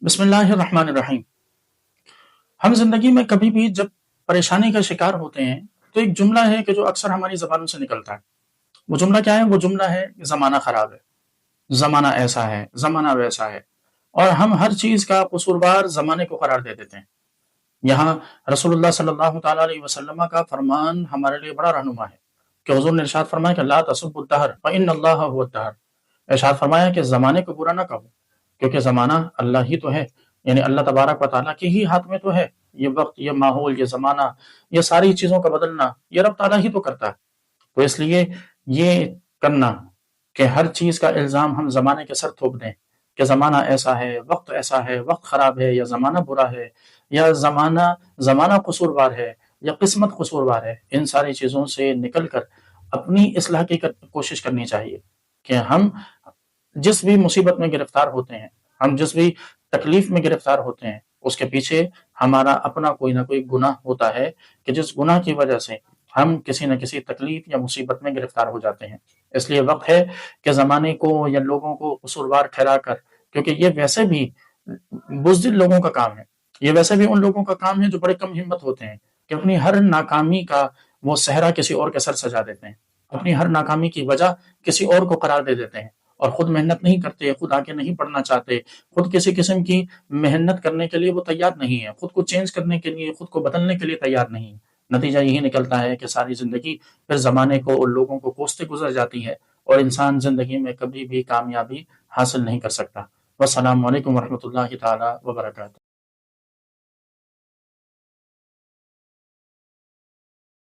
बिस्मिल्लाहिर्रहमानिर्रहीम। हम जिंदगी में कभी भी जब परेशानी का शिकार होते हैं तो एक जुमला है कि जो अक्सर हमारी जबानों से निकलता है। वो जुमला क्या है? वो जुमला है कि जमाना खराब है, जमाना ऐसा है, जमाना वैसा है। और हम हर चीज का कसूरवार जमाने को करार दे देते हैं। यहाँ रसूलुल्लाह सल्लल्लाहु ताला अलैहि वसल्लम का फरमान हमारे लिए बड़ा रहनुमा है कि हुजूर ने इरशाद फरमाया कि ला तसुब्बुद दहर फ इन्नल्लाह हुवद दहर। इरशाद फरमाया कि ज़माने को बुरा ना कहो, क्योंकि ज़माना अल्लाह ही तो है, यानी अल्लाह तबारक व तआला के ही हाथ में तो है। ये वक्त, ये माहौल, ये ज़माना, ये सारी चीज़ों का बदलना, ये रब तआला ही तो करता है। तो इसलिए ये करना कि हर चीज़ का इल्ज़ाम हम ज़माने के सर थोप दें कि ज़माना ऐसा है, वक्त ख़राब है, या ज़माना बुरा है, या ज़माना कसूरवार है, या किस्मत कसूरवार है, इन सारी चीज़ों से निकल कर अपनी इस्लाह की कोशिश करनी चाहिए कि हम जिस भी मुसीबत में गिरफ्तार होते हैं, हम जिस भी तकलीफ में गिरफ्तार होते हैं, उसके पीछे हमारा अपना कोई ना कोई गुनाह होता है कि जिस गुनाह की वजह से हम किसी न किसी तकलीफ या मुसीबत में गिरफ्तार हो जाते हैं। इसलिए वक्त है कि ज़माने को या लोगों को कसूरवार ठहरा कर, क्योंकि ये वैसे भी बुज़दिल लोगों का काम है, ये वैसे भी उन लोगों का काम है जो बड़े कम हिम्मत होते हैं कि अपनी हर नाकामी का वो सेहरा किसी और के सर सजा देते हैं, अपनी हर नाकामी की वजह किसी और को करार दे देते हैं, और खुद मेहनत नहीं करते, खुद आगे नहीं बढ़ना चाहते, खुद किसी किस्म की मेहनत करने के लिए वो तैयार नहीं है, खुद को चेंज करने के लिए, खुद को बदलने के लिए तैयार नहीं है। नतीजा यही निकलता है कि सारी जिंदगी फिर जमाने को और लोगों को कोसते गुजर जाती है, और इंसान जिंदगी में कभी भी कामयाबी हासिल नहीं कर सकता। वस्सलामु अलैकुम वरहमतुल्लाहि ताला व बरकातहू।